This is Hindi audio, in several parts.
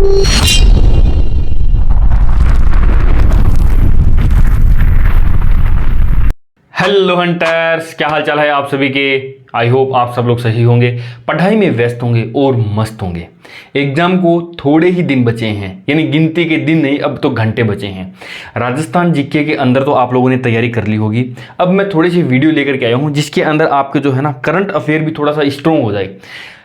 हेलो हंटर्स, क्या हाल चाल है आप सभी के। आई होप आप सब लोग सही होंगे, पढ़ाई में व्यस्त होंगे और मस्त होंगे। एग्जाम को थोड़े ही दिन बचे हैं, यानी गिनती के दिन नहीं, अब तो घंटे बचे हैं। राजस्थान जीके के अंदर तो आप लोगों ने तैयारी कर ली होगी। अब मैं थोड़ी सी वीडियो लेकर के आया हूँ जिसके अंदर आपके जो है ना करंट अफेयर भी थोड़ा सा स्ट्रॉन्ग हो जाए।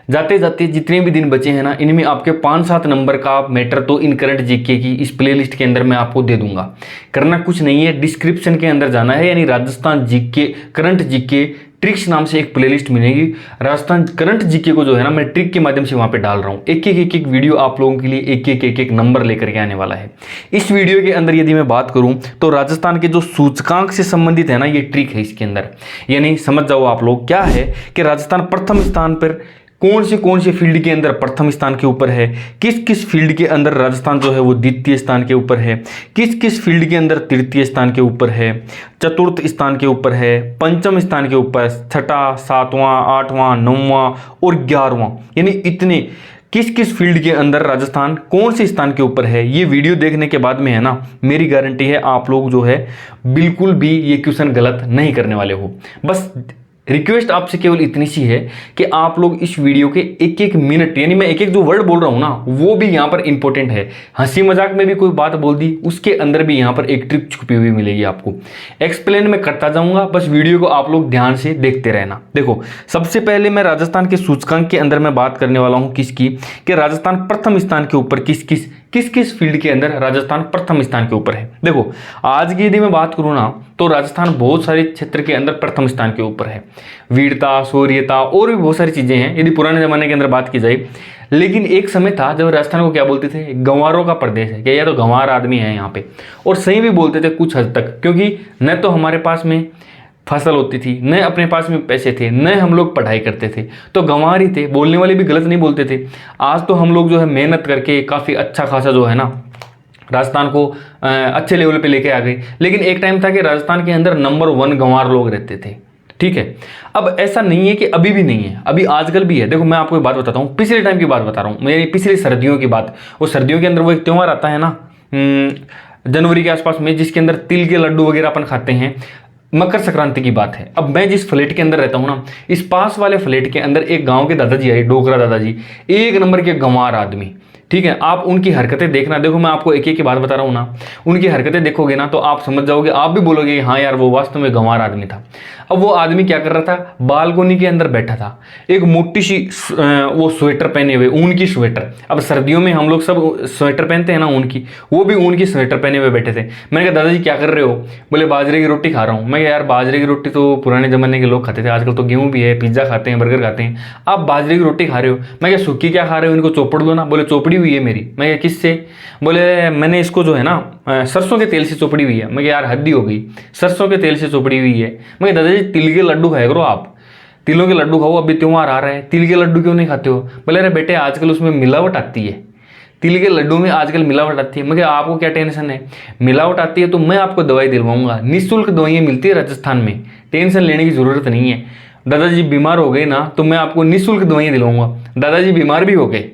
जाते जाते जितने भी दिन बचे हैं ना, इनमें आपके 5-7 नंबर का मैटर तो इन करंट जीके की इस प्लेलिस्ट के अंदर मैं आपको दे दूंगा। करना कुछ नहीं है, डिस्क्रिप्शन के अंदर जाना है, यानी Rajasthan GK current GK tricks नाम से एक प्लेलिस्ट मिलेगी। राजस्थान करंट जीके को जो है ना मैं ट्रिक के माध्यम से वहां पे डाल रहा हूं। एक एक वीडियो आप लोगों के लिए एक एक नंबर लेकर के आने वाला है। इस वीडियो के अंदर यदि मैं बात करूं तो राजस्थान के जो सूचकांक से संबंधित है ना, ये ट्रिक है इसके अंदर। यानी समझ जाओ आप लोग, क्या है कि राजस्थान प्रथम स्थान पर कौन से फील्ड के अंदर प्रथम स्थान के ऊपर है, किस किस फील्ड के अंदर राजस्थान जो है वो द्वितीय स्थान के ऊपर है, किस किस फील्ड के अंदर तृतीय स्थान के ऊपर है, चतुर्थ स्थान के ऊपर है, पंचम स्थान के ऊपर, छठा, सातवां, आठवां, नौवां और 11वां, यानी इतने किस किस फील्ड के अंदर राजस्थान कौन से स्थान के ऊपर है। ये वीडियो देखने के बाद में है ना, मेरी गारंटी है आप लोग जो है बिल्कुल भी ये क्वेश्चन गलत नहीं करने वाले हो। बस रिक्वेस्ट आपसे केवल इतनी सी है कि आप लोग इस वीडियो के एक एक मिनट, यानी मैं एक एक जो वर्ड बोल रहा हूं ना वो भी यहां पर इंपॉर्टेंट है। हंसी मजाक में भी कोई बात बोल दी, उसके अंदर भी यहां पर एक ट्रिक छुपी हुई मिलेगी आपको। एक्सप्लेन मैं करता जाऊंगा, बस वीडियो को आप लोग ध्यान से देखते रहना। देखो, सबसे पहले मैं राजस्थान के सूचकांक के अंदर मैं बात करने वाला हूं किसकी, कि राजस्थान प्रथम स्थान के ऊपर किस किस फील्ड के अंदर राजस्थान प्रथम स्थान के ऊपर है। देखो, आज की यदि मैं बात करूं ना तो राजस्थान बहुत सारे क्षेत्र के अंदर प्रथम स्थान के ऊपर है। वीरता, शौर्यता और भी बहुत सारी चीजें हैं यदि पुराने जमाने के अंदर बात की जाए। लेकिन एक समय था जब राजस्थान को क्या बोलते थे, गंवारों का प्रदेश है, क्या यह तो गंवार आदमी है यहाँ पे। और सही भी बोलते थे कुछ हद तक, क्योंकि न तो हमारे पास में फसल होती थी, न अपने पास में पैसे थे, न हम लोग पढ़ाई करते थे, तो गंवार ही थे। बोलने वाले भी गलत नहीं बोलते थे। आज तो हम लोग जो है मेहनत करके काफ़ी अच्छा खासा जो है ना राजस्थान को अच्छे लेवल पे लेके आ गए। लेकिन एक टाइम था कि राजस्थान के अंदर नंबर 1 गंवार लोग रहते थे। ठीक है, अब ऐसा नहीं है कि अभी भी नहीं है, अभी आजकल भी है। देखो, मैं आपको एक बात बताता हूँ, पिछले टाइम की बात बता रहा हूँ, मेरी पिछली सर्दियों की बात। वो सर्दियों के अंदर वो एक त्यौहार आता है ना जनवरी के आसपास में, जिसके अंदर तिल के लड्डू वगैरह अपन खाते हैं। मकर संक्रांति की बात है। अब मैं जिस फ्लैट के अंदर रहता हूँ ना, इस पास वाले फ्लैट के अंदर एक गांव के दादाजी आए, डोगरा दादाजी, एक नंबर के गंवार आदमी। ठीक है, आप उनकी हरकतें देखना। देखो, मैं आपको एक एक की बात बता रहा हूँ ना, उनकी हरकतें देखोगे ना तो आप समझ जाओगे, आप भी बोलोगे हाँ यार वो वास्तव में गंवार आदमी था। अब वो आदमी क्या कर रहा था, बालकोनी के अंदर बैठा था, एक मोटी सी वो स्वेटर पहने हुए, ऊन की स्वेटर। अब सर्दियों में हम लोग सब स्वेटर पहनते हैं ना ऊन की, वो भी ऊन की स्वेटर पहने हुए बैठे थे। मैंने कहा दादाजी क्या कर रहे हो? बोले बाजरे की रोटी खा रहा हूँ। मैं यार बाजरे की रोटी तो पुराने जमाने के लोग खाते थे, आजकल तो गेहूं भी है, पिज्जा खाते हैं, बर्गर खाते हैं, आप बाजरे की रोटी खा रहे हो। मैं क्या सूखी क्या खा रहे हो, इनको चौपड़ दो ना। बोले चौपड़ी हुई है मेरी। मैं क्या किससे? बोले मैंने इसको जो है ना सरसों के तेल से चौपड़ी हुई है। मैं यार हद ही हो गई, सरसों के तेल से चौपड़ी हुई है। मैं दादाजी तिल के लड्डू खाया करो, आप तिलों के लड्डू खाओ, अभी त्योहार आ रहा है, तिल के लड्डू क्यों नहीं खाते हो? बोले अरे बेटे आजकल उसमें मिलावट आती है, तिल के लड्डू में आजकल मिलावट आती है। मैं आपको क्या टेंशन है, मिलावट आती है तो मैं आपको दवाई दिलवाऊंगा, निःशुल्क दवाइयाँ मिलती है राजस्थान में, टेंशन लेने की जरूरत नहीं है। दादाजी बीमार हो गए ना तो मैं आपको निःशुल्क दवाइयाँ दिलवाऊंगा। दादाजी बीमार भी हो गए,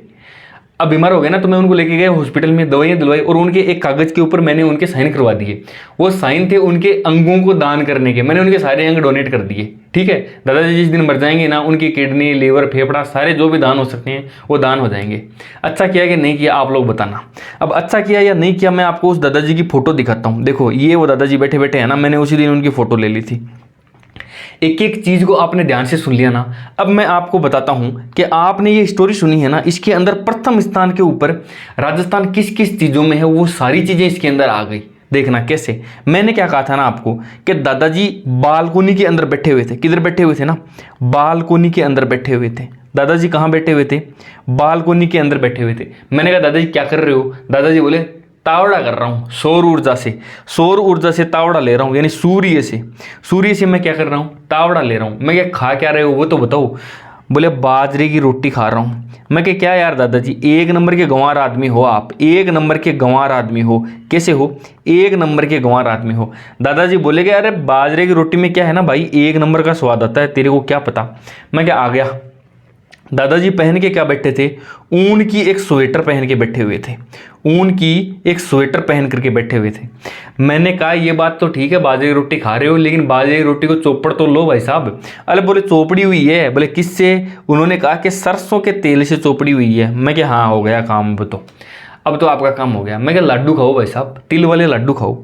अब बीमार हो गए ना तो मैं उनको लेके गया हॉस्पिटल में, दवाइयाँ दिलवाई, और उनके एक कागज के ऊपर मैंने उनके साइन करवा दिए। वो साइन थे उनके अंगों को दान करने के, मैंने उनके सारे अंग डोनेट कर दिए। ठीक है, दादाजी जिस दिन मर जाएंगे ना, उनकी किडनी, लीवर, फेफड़ा सारे जो भी दान हो सकते हैं वो दान हो जाएंगे। अच्छा किया कि नहीं किया आप लोग बताना। अब अच्छा किया या नहीं किया, मैं आपको उस दादाजी की फोटो दिखाता हूँ। देखो, ये वो दादाजी बैठे बैठे है ना, मैंने उसी दिन उनकी फोटो ले ली थी। एक एक चीज को आपने ध्यान से सुन लिया ना। अब मैं आपको बताता हूं कि आपने ये स्टोरी सुनी है ना, इसके अंदर प्रथम स्थान के ऊपर राजस्थान किस किस चीजों में है, वो सारी चीजें इसके अंदर आ गई। देखना कैसे। मैंने क्या कहा था ना आपको कि दादाजी बालकोनी के अंदर बैठे हुए थे। किधर बैठे हुए थे ना, बालकोनी के अंदर बैठे हुए थे। दादाजी कहाँ बैठे हुए थे, बालकोनी के अंदर बैठे हुए थे। मैंने कहा दादाजी क्या कर रहे हो? दादाजी बोले तावड़ा कर रहा हूँ, सौर ऊर्जा से तावड़ा ले रहा हूँ, यानी सूर्य से मैं क्या कर रहा हूँ, तावड़ा ले रहा हूँ। मैं क्या खा क्या रहे हो वो तो बताओ। बोले बाजरे की रोटी खा रहा हूँ। मैं क्या यार दादाजी, एक नंबर के गंवार आदमी हो आप, एक नंबर के गंवार आदमी हो। कैसे हो? एक नंबर के गंवार आदमी हो। दादाजी बोले कि अरे बाजरे की रोटी में क्या है ना भाई, एक नंबर का स्वाद आता है, तेरे को क्या पता। मैं क्या आ गया, दादाजी पहन के क्या बैठे थे, ऊन की एक स्वेटर पहन के बैठे हुए थे, ऊन की एक स्वेटर पहन करके बैठे हुए थे। मैंने कहा ये बात तो ठीक है, बाजरे की रोटी खा रहे हो, लेकिन बाजरे की रोटी को चौपड़ तो लो भाई साहब। अरे बोले चौपड़ी हुई है, बोले किससे? उन्होंने कहा कि सरसों के तेल से चौपड़ी हुई है। मैं क्या, हाँ हो गया काम, अब तो आपका काम हो गया। मैं क्या, लड्डू खाओ भाई साहब, तिल वाले लड्डू खाओ,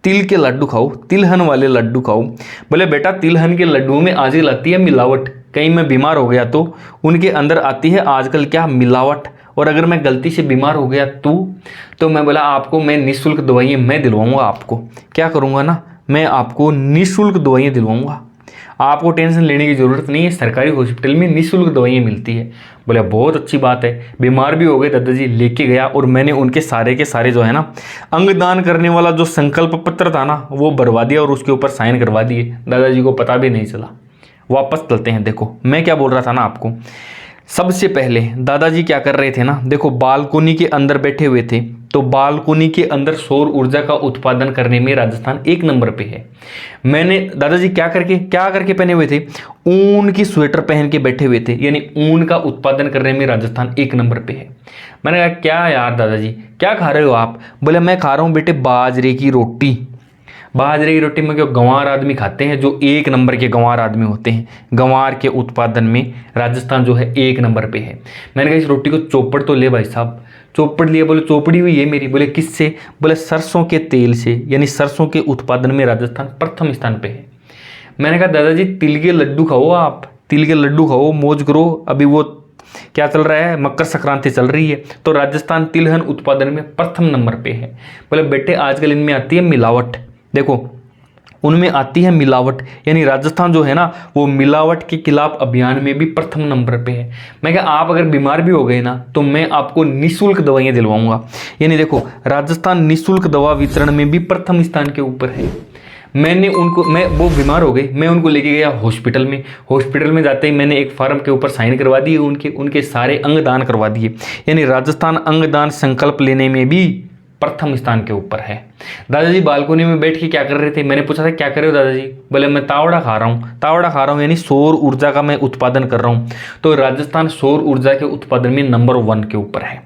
तिल के लड्डू खाओ, तिलहन वाले लड्डू खाओ। बोले बेटा तिलहन के लड्डुओं में आजकल आती है मिलावट, कहीं मैं बीमार हो गया तो उनके अंदर आती है आजकल क्या, मिलावट। और अगर मैं गलती से बीमार हो गया तो मैं बोला आपको मैं निःशुल्क दवाइयाँ मैं दिलवाऊंगा। आपको क्या करूँगा ना, मैं आपको निःशुल्क दवाइयाँ दिलवाऊंगा, आपको टेंशन लेने की ज़रूरत नहीं है, सरकारी हॉस्पिटल में निःशुल्क दवाइयाँ मिलती है। बोले बहुत अच्छी बात है। बीमार भी हो गए दादाजी, लेके गया और मैंने उनके सारे के सारे जो है ना अंगदान करने वाला जो संकल्प पत्र था ना वो भरवा दिया और उसके ऊपर साइन करवा दिए। दादाजी को पता भी नहीं चला। वापस चलते हैं। देखो मैं क्या बोल रहा था ना आपको, सबसे पहले दादाजी क्या कर रहे थे ना, देखो बालकोनी के अंदर बैठे हुए थे, तो बालकोनी के अंदर सौर ऊर्जा का उत्पादन करने में राजस्थान 1 नंबर पे है। मैंने दादाजी क्या करके पहने हुए थे, ऊन की स्वेटर पहन के बैठे हुए थे, यानी ऊन का उत्पादन करने में राजस्थान 1 नंबर पे है। मैंने कहा क्या यार दादाजी क्या खा रहे हो आप? बोले मैं खा रहा हूँ बेटे बाजरे की रोटी। बाजरे की रोटी में क्यों, गंवार आदमी खाते हैं, जो 1 नंबर के गंवार आदमी होते हैं। गंवार के उत्पादन में राजस्थान जो है 1 नंबर पे है। मैंने कहा इस रोटी को चौपड़ तो ले भाई साहब। चौपड़ लिया। बोले चौपड़ी हुई है मेरी। बोले किससे? बोले सरसों के तेल से, यानी सरसों के उत्पादन में राजस्थान प्रथम स्थान पे है। मैंने कहा दादाजी तिल के लड्डू खाओ, आप तिल के लड्डू खाओ, मौज करो। अभी वो क्या चल रहा है, मकर संक्रांति चल रही है, तो राजस्थान तिलहन उत्पादन में प्रथम नंबर पे है। बोले बेटे आजकल इनमें आती है मिलावट, देखो उनमें आती है मिलावट, यानी राजस्थान जो है ना वो मिलावट के खिलाफ अभियान में भी प्रथम नंबर पे है। मैं क्या, आप अगर बीमार भी हो गए ना तो मैं आपको निःशुल्क दवाइयाँ दिलवाऊंगा। यानी देखो राजस्थान निःशुल्क दवा वितरण में भी प्रथम स्थान के ऊपर है। वो बीमार हो गए, मैं उनको लेके गया हॉस्पिटल में जाते ही मैंने एक फार्म के ऊपर साइन करवा दिए, उनके सारे अंगदान करवा दिए। यानी राजस्थान अंगदान संकल्प लेने में भी प्रथम स्थान के ऊपर है। दादाजी बालकोनी में बैठ के क्या कर रहे थे, मैंने पूछा था क्या कर रहे हो दादाजी? बोले मैं तावड़ा खा रहा हूँ, यानी सौर ऊर्जा का मैं उत्पादन कर रहा हूँ। तो राजस्थान सौर ऊर्जा के उत्पादन में नंबर 1 के ऊपर है।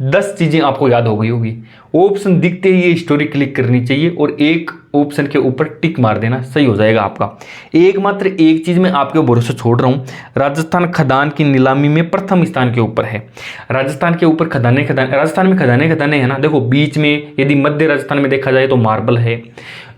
10 चीजें आपको याद हो गई होगी। ऑप्शन दिखते ही ये स्टोरी क्लिक करनी चाहिए और एक ऑप्शन के ऊपर टिक मार देना, सही हो जाएगा आपका। मात्र एक चीज मैं आपके भरोसे छोड़ रहा हूं, राजस्थान खदान की नीलामी में प्रथम स्थान के ऊपर है। राजस्थान के ऊपर राजस्थान में खदाने है ना। देखो बीच में यदि मध्य राजस्थान में देखा जाए तो मार्बल है,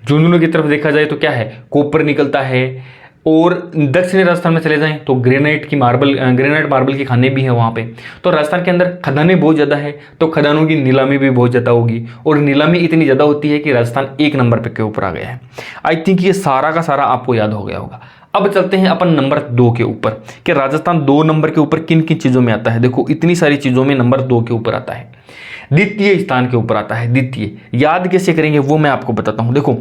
झुंझुनू की तरफ देखा जाए तो क्या है, कॉपर निकलता है, और दक्षिणी राजस्थान में चले जाएं तो ग्रेनाइट मार्बल की खाने भी हैं वहाँ पे। तो राजस्थान के अंदर खदानें बहुत ज़्यादा है, तो खदानों की नीलामी भी बहुत ज़्यादा होगी, और नीलामी इतनी ज़्यादा होती है कि राजस्थान 1 नंबर पे के ऊपर आ गया है। आई थिंक ये सारा का सारा आपको याद हो गया होगा। अब चलते हैं अपन नंबर 2 के ऊपर, कि राजस्थान 2 नंबर के ऊपर किन किन चीज़ों में आता है। देखो इतनी सारी चीज़ों में नंबर 2 के ऊपर आता है, द्वितीय स्थान के ऊपर आता है। द्वितीय याद कैसे करेंगे वो मैं आपको बताता हूं। देखो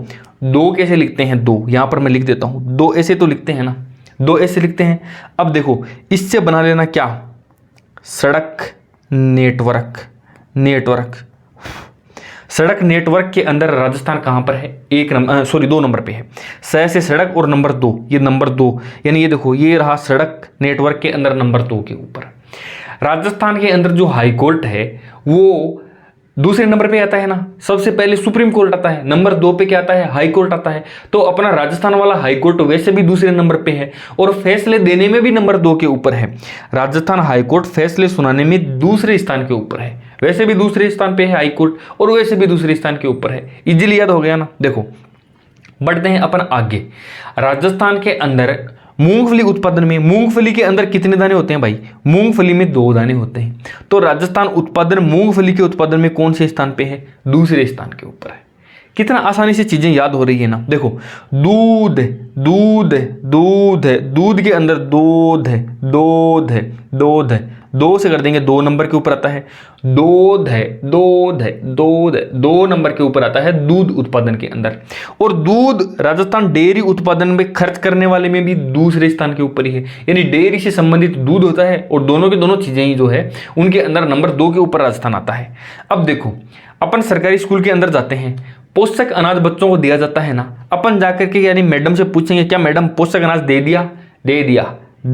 2 कैसे लिखते हैं, 2 यहां पर मैं लिख देता हूं, 2 ऐसे तो लिखते हैं ना, 2 ऐसे लिखते हैं। अब देखो इससे बना लेना क्या, सड़क नेटवर्क। सड़क नेटवर्क के अंदर राजस्थान कहां पर है, 2 नंबर पे है। से सड़क और नंबर 2, ये नंबर 2, यानी ये देखो ये रहा सड़क नेटवर्क के अंदर नंबर 2 के ऊपर। राजस्थान के अंदर जो हाई कोर्ट है वो दूसरे नंबर पे आता है ना। सबसे पहले सुप्रीम कोर्ट आता है, नंबर 2 पे क्या आता है, हाई कोर्ट आता है। तो अपना राजस्थान वाला हाई कोर्ट वैसे भी दूसरे नंबर पे है और फैसले देने में भी नंबर 2 के ऊपर है। राजस्थान हाई कोर्ट फैसले सुनाने में दूसरे स्थान के ऊपर है, वैसे भी दूसरे स्थान पे है हाई कोर्ट और वैसे भी दूसरे स्थान के ऊपर है। इजीली याद हो गया ना। देखो बढ़ते हैं अपन आगे। राजस्थान के अंदर मूंगफली उत्पादन में, मूंगफली के अंदर कितने दाने होते हैं भाई, मूंगफली में 2 दाने होते हैं। तो राजस्थान उत्पादन मूंगफली के उत्पादन में कौन से स्थान पे है, दूसरे स्थान के ऊपर है। कितना आसानी से चीजें याद हो रही है ना। देखो दूध के अंदर दूध है, 2 से कर देंगे, 2 नंबर के ऊपर आता है। दूध 2 नंबर के ऊपर आता है दूध उत्पादन के अंदर। और दूध राजस्थान डेयरी उत्पादन में खर्च करने वाले में भी दूसरे स्थान के ऊपर ही है, यानी डेयरी से संबंधित दूध होता है और दोनों के दोनों चीजें ही जो है उनके अंदर नंबर 2 के ऊपर राजस्थान आता है। अब देखो अपन सरकारी स्कूल के अंदर जाते हैं, पोषक अनाज बच्चों को दिया जाता है ना। अपन जाकर के यानी मैडम से पूछेंगे क्या मैडम पोषक अनाज दे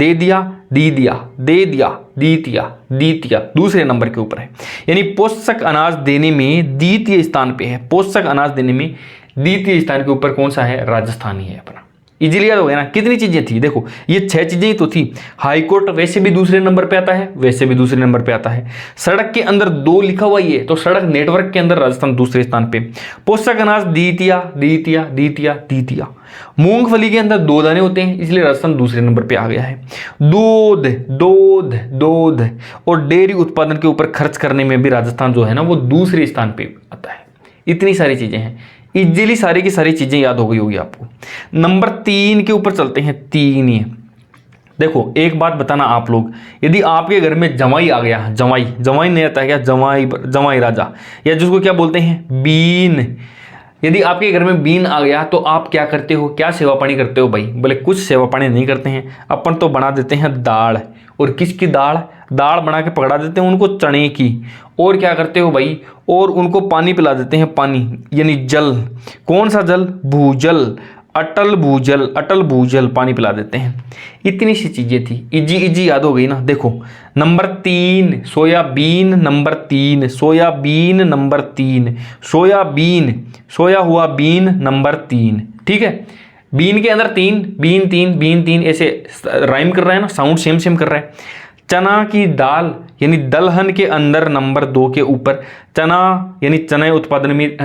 दिया, दी दिया, दे दिया, द्वितीय, द्वितीय दूसरे नंबर के ऊपर है। यानी पोषक अनाज देने में द्वितीय स्थान पे है। पोषक अनाज देने में द्वितीय स्थान के ऊपर कौन सा है? राजस्थान ही है अपना। इजीली याद हो गया ना। कितनी चीजें थी देखो, ये 6 चीजें ही तो थी। हाईकोर्ट वैसे भी दूसरे नंबर पे आता है, वैसे भी दूसरे नंबर पे आता है। सड़क के अंदर 2 लिखा हुआ ही है, तो सड़क नेटवर्क के अंदर राजस्थान दूसरे स्थान पे। पोषक अनाज द्वितीय, द्वितीय, द्वितीय, द्वितीय। मूंगफली के अंदर 2 दाने होते हैं, इसलिए राजस्थान दूसरे नंबर पे आ गया है। दूध, दूध, दूध और डेयरी उत्पादन के ऊपर खर्च करने में भी राजस्थान जो है ना वो दूसरे स्थान पे आता है। इतनी सारी चीजें हैं, इजीली सारी की सारी चीजें याद हो गई होगी आपको। नंबर 3 के ऊपर चलते हैं। 3 ही देखो, एक बात बताना आप लोग, यदि आपके घर में जमाई आ गया, जमाई, जमाई नहीं आता है क्या? जमाई, जमाई राजा, या जिसको क्या बोलते हैं? बीन। यदि आपके घर में बीन आ गया तो आप क्या करते हो? क्या सेवा पानी करते हो भाई? बोले कुछ सेवा पानी नहीं करते हैं अपन, तो बना देते हैं दाल। और किसकी दाल? दाल बना के पकड़ा देते हैं उनको, चने की। और क्या करते हो भाई? और उनको पानी पिला देते हैं, पानी यानी जल। कौन सा जल? भूजल, अटल भूजल, अटल भूजल पानी पिला देते हैं। इतनी सी चीजें थी, इजी इजी याद हो गई ना। देखो number 3 soybean, number 3 soybean, number 3 soybean, सोया हुआ बीन, नंबर 3। ठीक है, बीन के अंदर 3, बीन 3, बीन 3 ऐसे राइम कर रहा है ना, साउंड सेम सेम कर रहा है। चना की दाल यानी दलहन के अंदर नंबर 2 के ऊपर। चना यानी चने उत्पादन में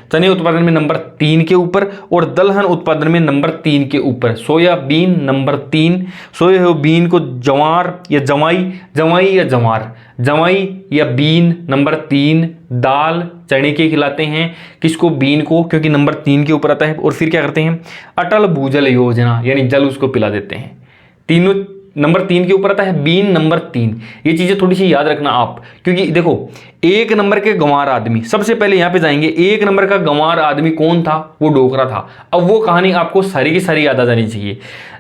चने उत्पादन में नंबर 3 के ऊपर, और दलहन उत्पादन में नंबर 3 के ऊपर। सोयाबीन नंबर 3, सोए हुए बीन को जवार या जवाई, जवाई या जवार, जवाई या बीन नंबर 3। दाल चने के खिलाते हैं, किसको? बीन को, क्योंकि नंबर 3 के ऊपर आता है। और फिर क्या करते हैं? अटल भूजल योजना यानी जल उसको पिला देते हैं। तीनों नंबर 3 के ऊपर आता है, बीन नंबर 3। ये चीजें थोड़ी सी याद रखना आप, क्योंकि देखो 1 नंबर के गंवार आदमी, सबसे पहले यहां पे जाएंगे। 1 नंबर का गंवार आदमी कौन था? वो डोकरा था। अब वो कहानी आपको सारी की सारी याद आ जानी चाहिए।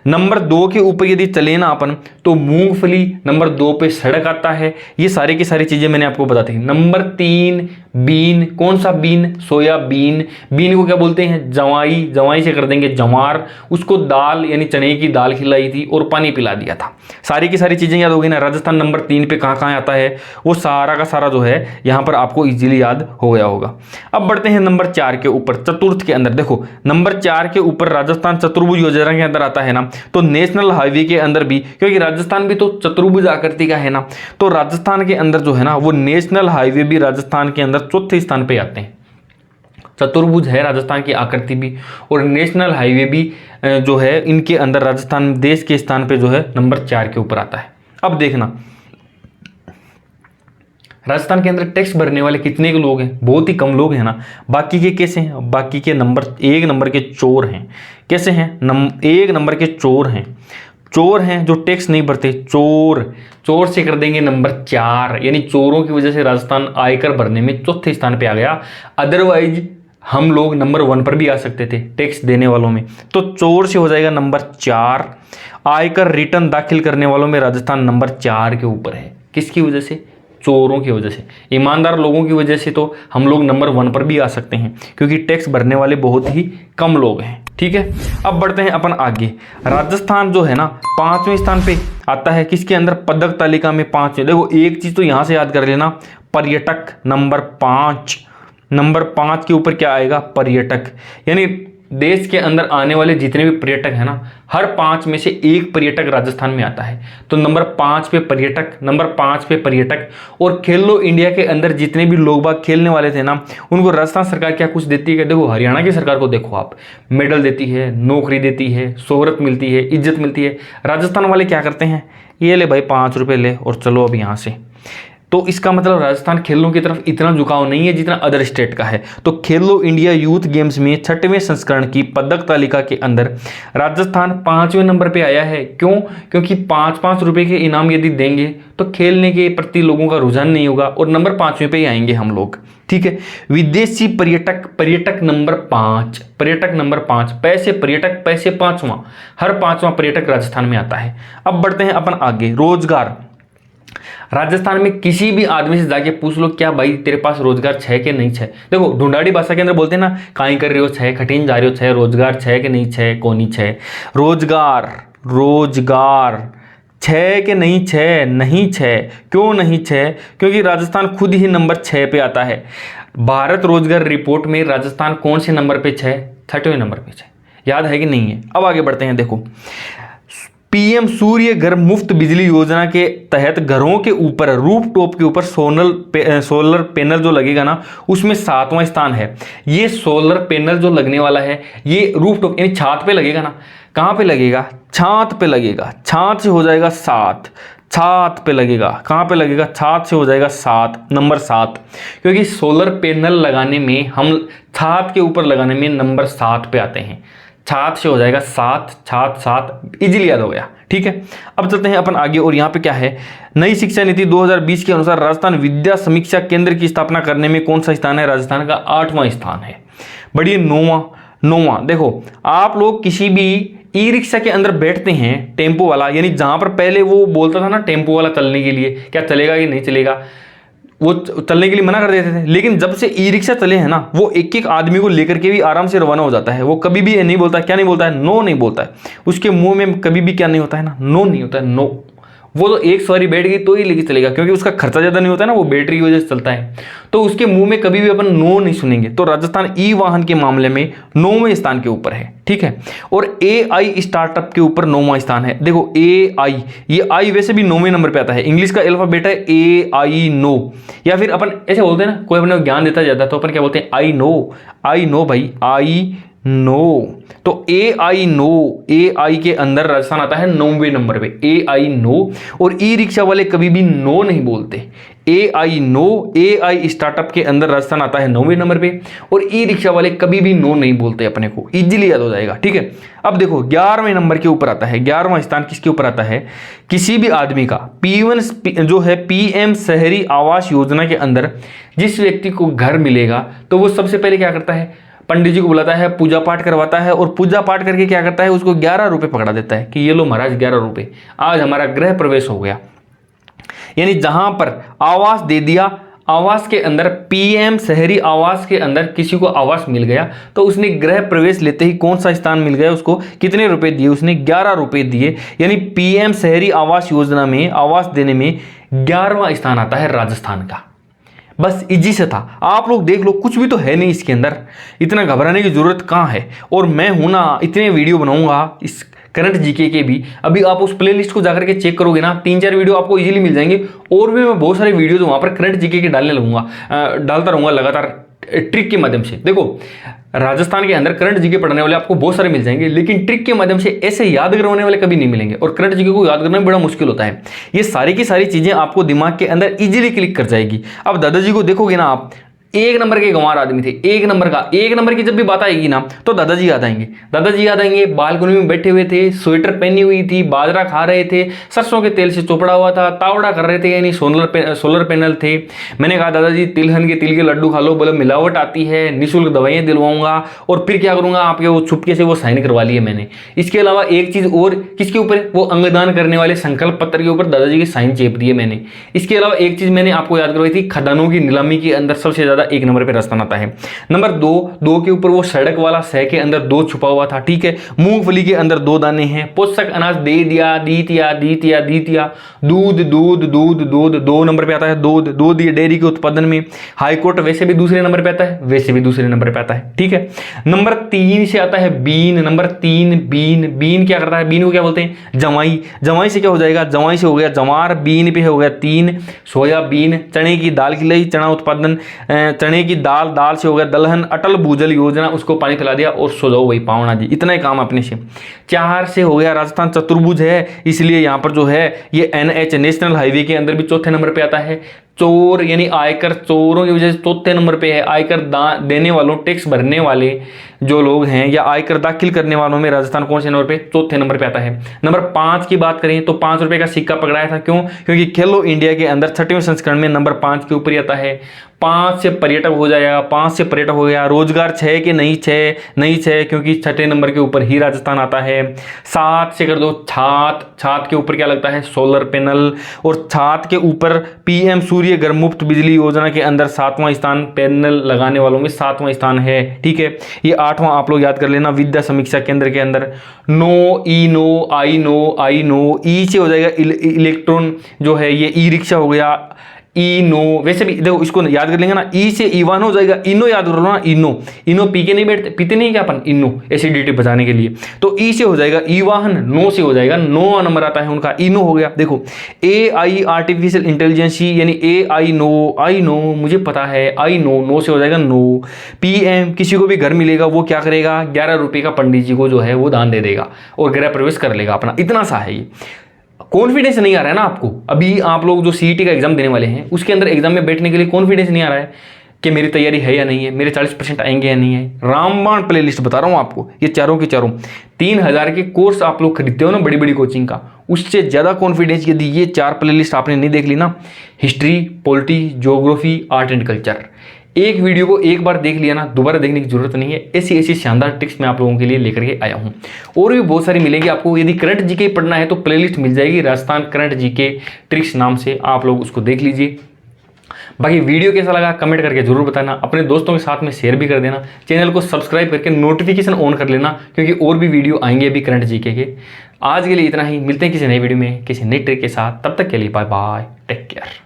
नंबर 2 के ऊपर यदि चले ना अपन, तो मूंगफली, नंबर 2 पे सड़क आता है। ये सारी की सारी चीजें मैंने आपको बता दी। नंबर 3 बीन, कौन सा बीन? सोयाबीन। बीन को क्या बोलते हैं? जवाई, जवाई से कर देंगे जवार। उसको दाल यानी चने की दाल खिलाई थी और पानी पिला दिया था। सारी की सारी चीजें याद हो गई ना। राजस्थान नंबर 3 पे कहां कहां आता है वो सारा का सारा जो है यहां पर आपको इजीली याद हो गया होगा। अब बढ़ते हैं नंबर 4 के ऊपर, चतुर्थ के अंदर। देखो नंबर 4 के ऊपर राजस्थान चतुर्भुज योजना के अंदर आता है ना, तो नेशनल हाईवे के अंदर भी, क्योंकि राजस्थान भी तो चतुर्भुज आकृति का है ना, तो राजस्थान के अंदर जो है ना वो नेशनल हाईवे भी राजस्थान के अंदर चौथे स्थान पे आते हैं। चतुर्भुज है राजस्थान की आकृति भी, और नेशनल हाईवे भी जो है इनके अंदर राजस्थान देश के स्थान पे जो है नंबर 4 के ऊपर आता है। अब देखना राजस्थान के अंदर टैक्स भरने वाले कितने के लोग हैं? बहुत ही कम लोग हैं ना। बाकी के कैसे हैं? बाकी के नंबर 1 नंबर के चोर हैं। कैसे हैं? 1 नंबर के चोर हैं। चोर हैं जो टैक्स नहीं भरते, चोर। चोर से कर देंगे नंबर 4, यानी चोरों की वजह से राजस्थान आयकर भरने में चौथे स्थान पे आ गया। अदरवाइज हम लोग नंबर 1 पर भी आ सकते थे टैक्स देने वालों में, तो चोर से हो जाएगा नंबर 4। आयकर रिटर्न दाखिल करने वालों में राजस्थान नंबर 4 के ऊपर है। किसकी वजह से? चोरों की वजह से। ईमानदार लोगों की वजह से तो हम लोग नंबर 1 पर भी आ सकते हैं, क्योंकि टैक्स भरने वाले बहुत ही कम लोग हैं। ठीक है, अब बढ़ते हैं अपन आगे। राजस्थान जो है ना 5वें स्थान पे आता है। किसके अंदर? पदक तालिका में 5वें। देखो एक चीज तो यहां से याद कर लेना, पर्यटक नंबर 5। नंबर 5 के ऊपर क्या आएगा? पर्यटक। यानी देश के अंदर आने वाले जितने भी पर्यटक हैं ना, हर 5 में से 1 पर्यटक राजस्थान में आता है। तो नंबर 5 पे पर्यटक, नंबर 5 पे पर्यटक। और खेलो इंडिया के अंदर जितने भी लोग बाग खेलने वाले थे ना, उनको राजस्थान सरकार क्या कुछ देती है? देखो हरियाणा की सरकार को देखो आप, मेडल देती है, नौकरी देती है, शोहरत मिलती है, इज्जत मिलती है। राजस्थान वाले क्या करते हैं? ये ले भाई 5 रुपये ले और चलो अब यहाँ से। तो इसका मतलब राजस्थान खेलों की तरफ इतना झुकाव नहीं है जितना अदर स्टेट का है। तो खेलो इंडिया यूथ गेम्स में 6वें संस्करण की पदक तालिका के अंदर राजस्थान 5वें नंबर पे आया है। क्यों? क्योंकि 5-5 रुपए के इनाम यदि देंगे तो खेलने के प्रति लोगों का रुझान नहीं होगा, और नंबर 5वें पे ही आएंगे हम लोग। ठीक है, विदेशी पर्यटक, पर्यटक नंबर 5, पर्यटक नंबर 5। पैसे पर्यटक, पैसे 5वां, हर 5वां पर्यटक राजस्थान में आता है। अब बढ़ते हैं अपन आगे। रोजगार। राजस्थान में किसी भी आदमी से जाके पूछ लो, क्या भाई तेरे पास रोजगार है कि नहीं है? देखो ढूंढाड़ी भाषा के अंदर बोलते हैं ना, काई कर रहे हो छे, खटीन जा रहे हो छे, रोजगार है कि नहीं है, कोनी है। रोजगार, रोजगार 6 के नहीं 6 नहीं 6, क्यों नहीं 6? क्योंकि राजस्थान खुद ही नंबर 6 पे आता है। भारत रोजगार रिपोर्ट में राजस्थान कौन से नंबर पे 6? 6वें नंबर पे 6। याद है कि नहीं है? अब आगे बढ़ते हैं। देखो, पीएम सूर्य घर मुफ्त बिजली योजना के तहत घरों के ऊपर रूफ टॉप के ऊपर सोलर पैनल जो लगेगा ना, उसमें 7वां स्थान है। ये सोलर पैनल जो लगने वाला है ये रूफ टॉप यानी छत पे लगेगा ना। कहाँ पे लगेगा? छत पे लगेगा। छत से हो जाएगा 7, छत पे लगेगा। कहाँ पे लगेगा? छत से हो जाएगा 7, नंबर 7। क्योंकि सोलर पैनल लगाने में हम छत के ऊपर लगाने में नंबर 7 पे आते हैं। छात से हो जाएगा 7, छात 7, इजीली याद हो गया। ठीक है, अब चलते हैं अपन आगे। और यहाँ पे क्या है? नई शिक्षा नीति 2020 के अनुसार राजस्थान विद्या समीक्षा केंद्र की स्थापना करने में कौन सा स्थान है? राजस्थान का 8वां स्थान है। बढ़िए, 9वां। देखो, आप लोग किसी भी ई रिक्शा के अंदर बैठते हैं, टेम्पो वाला, यानी जहां पर पहले वो बोलता था ना टेम्पो वाला चलने के लिए, क्या चलेगा कि नहीं चलेगा, वो चलने के लिए मना कर देते थे। लेकिन जब से ई रिक्शा चले हैं ना, वो एक एक आदमी को लेकर के भी आराम से रवाना हो जाता है। वो कभी भी नहीं बोलता, क्या नहीं बोलता है? नो नहीं बोलता है। उसके मुंह में कभी भी क्या नहीं होता है ना? नो नहीं होता है, नो। वो तो एक सवारी बैठ गई तो ही लेके चलेगा, क्योंकि उसका खर्चा ज़्यादा नहीं होता है ना, वो बैटरी की वजह से चलता है। तो उसके मुंह में कभी भी अपन नो नहीं सुनेंगे। तो राजस्थान ई वाहन के मामले में 9वें स्थान के ऊपर है। ठीक है, और AI स्टार्टअप के ऊपर 9वां स्थान है। देखो, AI, ये आई वैसे भी 9वें नंबर पे आता है। इंग्लिश का अल्फाबेट है AI, नो। या फिर अपन ऐसे बोलते हैं ना, कोई अपने ज्ञान देता जाता तो अपन क्या बोलते हैं? आई नो भाई, आई नो। तो AI नो, AI के अंदर राजस्थान आता है 9वें नंबर पे, AI नो। और ई रिक्शा वाले कभी भी नो नहीं बोलते, AI नो। AI स्टार्टअप के अंदर राजस्थान आता है 9वें नंबर पे, और ई रिक्शा वाले कभी भी नो नहीं बोलते। अपने को इजीली याद हो जाएगा। ठीक है, अब देखो 11वें नंबर के ऊपर आता है। 11वां स्थान किसके ऊपर आता है? किसी भी आदमी का P1 जो है PM शहरी आवास योजना के अंदर जिस व्यक्ति को घर मिलेगा, तो वो सबसे पहले क्या करता है? पंडित जी को बुलाता है, पूजा पाठ करवाता है, और पूजा पाठ करके क्या करता है? उसको 11 रुपये पकड़ा देता है कि ये लो महाराज 11 रुपये, आज हमारा गृह प्रवेश हो गया। यानी जहां पर आवास दे दिया, आवास के अंदर PM शहरी आवास के अंदर किसी को आवास मिल गया, तो उसने गृह प्रवेश लेते ही कौन सा स्थान मिल गया उसको? कितने रुपए दिए उसने? 11 रुपये दिए। यानी PM शहरी आवास योजना में आवास देने में 11वां स्थान आता है राजस्थान का। बस इजी से था। आप लोग देख लो, कुछ भी तो है नहीं इसके अंदर, इतना घबराने की जरूरत कहाँ है। और मैं हूं ना, इतने वीडियो बनाऊंगा इस करंट जीके के भी। अभी आप उस प्लेलिस्ट को जाकर के चेक करोगे ना, 3-4 वीडियो आपको इजीली मिल जाएंगे। और भी मैं बहुत सारे वीडियोज वहां पर करंट जीके के डालता रहूंगा लगातार ट्रिक के माध्यम से। देखो, राजस्थान के अंदर करंट जीके पढ़ने वाले आपको बहुत सारे मिल जाएंगे, लेकिन ट्रिक के माध्यम से ऐसे याद करवाने वाले कभी नहीं मिलेंगे। और करंट जीके को याद करना बड़ा मुश्किल होता है। ये सारी की सारी चीजें आपको दिमाग के अंदर इजीली क्लिक कर जाएगी। अब दादाजी को देखोगे ना आप, 1 नंबर के गंवार आदमी थे, 1 नंबर की जब भी बात आएगी ना, तो दादाजी याद आएंगे। दादाजी याद आएंगे, बालकनी में बैठे हुए थे, स्वेटर पहनी हुई थी, बाजरा खा रहे थे, सरसों के तेल से चोपड़ा हुआ था, तावड़ा कर रहे थे, यानी सोलर पैनल थे। मैंने कहा दादाजी तिलहन के तिल के लड्डू खा लो, बोले मिलावट आती है, निःशुल्क दवाइयाँ दिलवाऊंगा, और फिर क्या करूंगा? आपके वो छुपके से वो साइन करवा लिए मैंने। इसके अलावा एक चीज और, किसके ऊपर? वो अंगदान करने वाले संकल्प पत्र के ऊपर दादाजी के साइन चेप दिए मैंने। इसके अलावा एक चीज मैंने आपको याद करवाई थी, खदानों की नीलामी के अंदर सबसे ज्यादा 1 नंबर पे राजस्थान आता है। नंबर 2 के ऊपर वो सड़क वाला सह के अंदर 2 छुपा हुआ था। ठीक है, मूंगफली के अंदर 2 दाने हैं। पोषक अनाज दे दिया, दीतिया। दूध 2 नंबर पे आता है। दूध ये डेयरी के उत्पादन में। हाईकोर्ट वैसे भी दूसरे नंबर पे आता है, वैसे भी दूसरे नंबर पे आता है। ठीक है, नंबर 3 से आता है बीन। नंबर 3 बीन क्या करता है? बीन को क्या बोलते हैं? जवाई। जवाई से क्या हो जाएगा? जवाई से हो गया जवार, बीन पे हो गया 3। सोयाबीन, चने की दाल की लई, चना उत्पादन, चने की दाल से हो गया दलहन। अटल भूजल योजना, उसको पानी पिला दिया और सो जाओ भाई पावना जी, इतना ही काम अपने से। 4 से हो गया राजस्थान चतुर्भुज है, इसलिए यहाँ पर जो है ये NH नेशनल हाईवे के अंदर भी 4थे नंबर पे आता है। चोर यानी आयकर, चोरों की वजह से 4थे नंबर पे है। आयकर देने वालों, टैक्स भरने वाले जो लोग हैं या आयकर दाखिल करने वालों में राजस्थान कौन से नंबर पे? 4थे नंबर पे आता है। नंबर 5 की बात करें तो 5 रुपए का सिक्का पकड़ाया था। क्यों? क्योंकि खेलो इंडिया के अंदर 6वें संस्करण में नंबर 5 के ऊपर ही आता है। 5 से पर्यटक हो जाएगा, 5 से पर्यटक हो गया। रोजगार 6 के नहीं 6 क्योंकि छठे नंबर के ऊपर ही राजस्थान आता है। 7 से कर दो छात के ऊपर क्या लगता है, सोलर पैनल। और छात के ऊपर पीएम सूर्य घर मुफ्त बिजली योजना के अंदर 7वां स्थान, पैनल लगाने वालों में 7वां स्थान है। ठीक है, ये 8वां आप लोग याद कर लेना। विद्या समीक्षा केंद्र के अंदर no, E no, I no, E से हो जाएगा इलेक्ट्रॉन जो है, ये ई रिक्शा हो गया। इनो, वैसे भी देखो इसको याद कर लेंगे ना, ई से ईवान हो जाएगा। इनो याद कर लो ना, इनो पी के नहीं बैठते, पीते नहीं क्या अपन, इनो एसिडिटी बचाने के लिए। तो ई से हो जाएगा ईवाहन, नो से हो जाएगा, 9वां नंबर आता है उनका, इनो हो गया। देखो ए आई आर्टिफिशियल इंटेलिजेंसी यानी ए आई नो मुझे पता है, आई नो से हो जाएगा नो। पीएम, किसी को भी घर मिलेगा वो क्या करेगा, 11 रुपये का पंडित जी को जो है वो दान दे देगा और गृह प्रवेश कर लेगा अपना। इतना सा है ये। कॉन्फिडेंस नहीं आ रहा है ना आपको, अभी आप लोग जो सीईटी का एग्जाम देने वाले हैं उसके अंदर एग्जाम में बैठने के लिए कॉन्फिडेंस नहीं आ रहा है कि मेरी तैयारी है या नहीं है, मेरे 40% आएंगे या नहीं है। रामबाण प्लेलिस्ट बता रहा हूं आपको, ये चारों के चारों 3000 के कोर्स आप लोग खरीदते हो ना बड़ी बड़ी कोचिंग का, उससे ज़्यादा कॉन्फिडेंस यदि ये 4 प्लेलिस्ट आपने नहीं देख ली ना, history, polity, geography, art and culture, एक वीडियो को एक बार देख लिया ना, दोबारा देखने की जरूरत नहीं है। ऐसी ऐसी शानदार ट्रिक्स मैं आप लोगों के लिए लेकर के आया हूं, और भी बहुत सारी मिलेंगी आपको। यदि करंट जीके पढ़ना है तो प्लेलिस्ट मिल जाएगी, राजस्थान करंट जीके ट्रिक्स नाम से, आप लोग उसको देख लीजिए। बाकी वीडियो कैसा लगा कमेंट करके जरूर बताना, अपने दोस्तों के साथ में शेयर भी कर देना, चैनल को सब्सक्राइब करके नोटिफिकेशन ऑन कर लेना, क्योंकि और भी वीडियो आएंगे अभी करंट जीके के। आज के लिए इतना ही, मिलते हैं किसी नई वीडियो में किसी नई ट्रिक के साथ, तब तक के लिए बाय बाय, टेक केयर।